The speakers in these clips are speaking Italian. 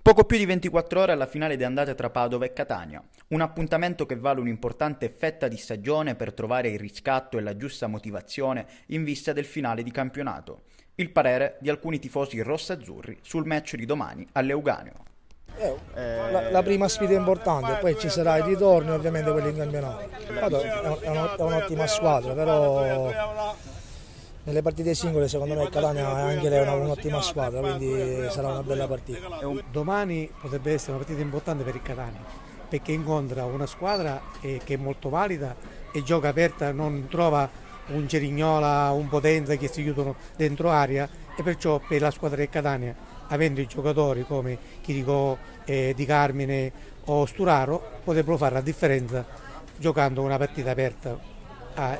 Poco più di 24 ore alla finale di andata tra Padova e Catania, un appuntamento che vale un'importante fetta di stagione per trovare il riscatto e la giusta motivazione in vista del finale di campionato. Il parere di alcuni tifosi rossazzurri sul match di domani all'Euganeo. La prima sfida è importante, poi ci sarà il ritorno e ovviamente quelli in campionato. È un'ottima squadra, però nelle partite singole secondo me il Catania è anche lei un'ottima squadra, quindi sarà una bella partita. Domani potrebbe essere una partita importante per il Catania, perché incontra una squadra che è molto valida e gioca aperta, non trova un Cerignola, un Potenza che si chiudono dentro area, e perciò per la squadra del Catania, avendo i giocatori come Chirico, Di Carmine o Sturaro, potrebbero fare la differenza giocando una partita aperta,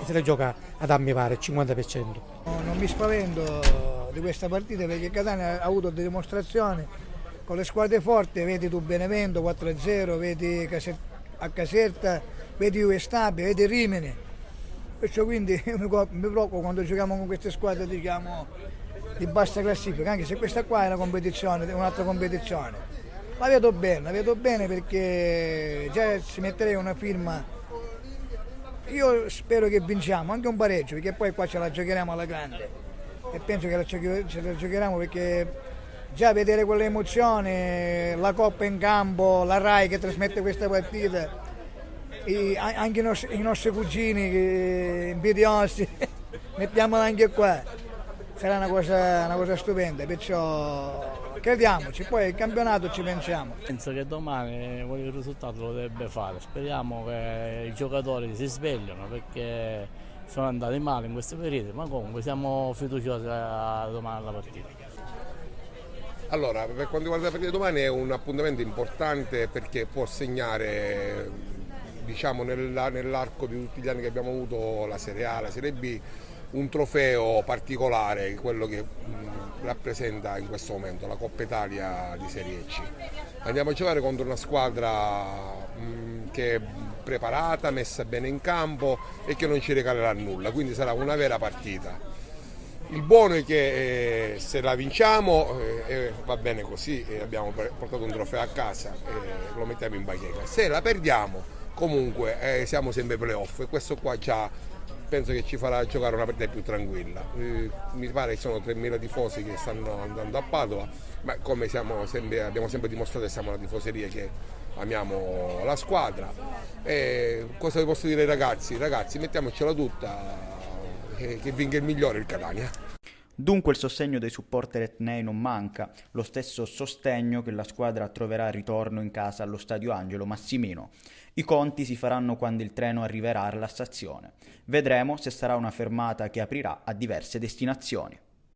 se la gioca ad mi pare il 50%. Non mi spavento di questa partita perché il Catania ha avuto delle dimostrazioni con le squadre forti, vedi tu Benevento 4-0, vedi a Caserta, vedi Stabia, vedi Rimini. Perciò quindi mi preoccupo quando giochiamo con queste squadre, diciamo, di bassa classifica, anche se questa qua è una competizione, è un'altra competizione. La vedo bene perché già ci metterei una firma. Io spero che vinciamo, anche un pareggio, perché poi qua ce la giocheremo alla grande. E penso che ce la giocheremo perché già vedere quell'emozione, la Coppa in campo, la Rai che trasmette questa partita, anche i nostri cugini invidiosi, mettiamola anche qua, sarà una cosa stupenda, perciò crediamoci, poi il campionato ci pensiamo. Penso che domani il risultato lo dovrebbe fare, speriamo che i giocatori si svegliano perché sono andati male in questo periodo, ma comunque siamo fiduciosi domani alla partita. Allora, per quanto riguarda la partita di domani è un appuntamento importante perché può segnare, diciamo, nell'arco di tutti gli anni che abbiamo avuto la Serie A, la Serie B, un trofeo particolare, quello che rappresenta in questo momento la Coppa Italia di Serie C. Andiamo a giocare contro una squadra che è preparata, messa bene in campo e che non ci regalerà nulla, quindi sarà una vera partita. Il buono è che se la vinciamo va bene così, abbiamo portato un trofeo a casa e lo mettiamo in bacheca. Se la perdiamo comunque siamo sempre playoff e questo qua già penso che ci farà giocare una partita più tranquilla. Mi pare che sono 3.000 tifosi che stanno andando a Padova, ma come abbiamo sempre dimostrato che siamo una tifoseria che amiamo la squadra. E cosa vi posso dire ai ragazzi? Ragazzi, mettiamocela tutta, che vinca il migliore, il Catania. Dunque il sostegno dei supporter etnei non manca, lo stesso sostegno che la squadra troverà al ritorno in casa allo Stadio Angelo Massimino. I conti si faranno quando il treno arriverà alla stazione. Vedremo se sarà una fermata che aprirà a diverse destinazioni.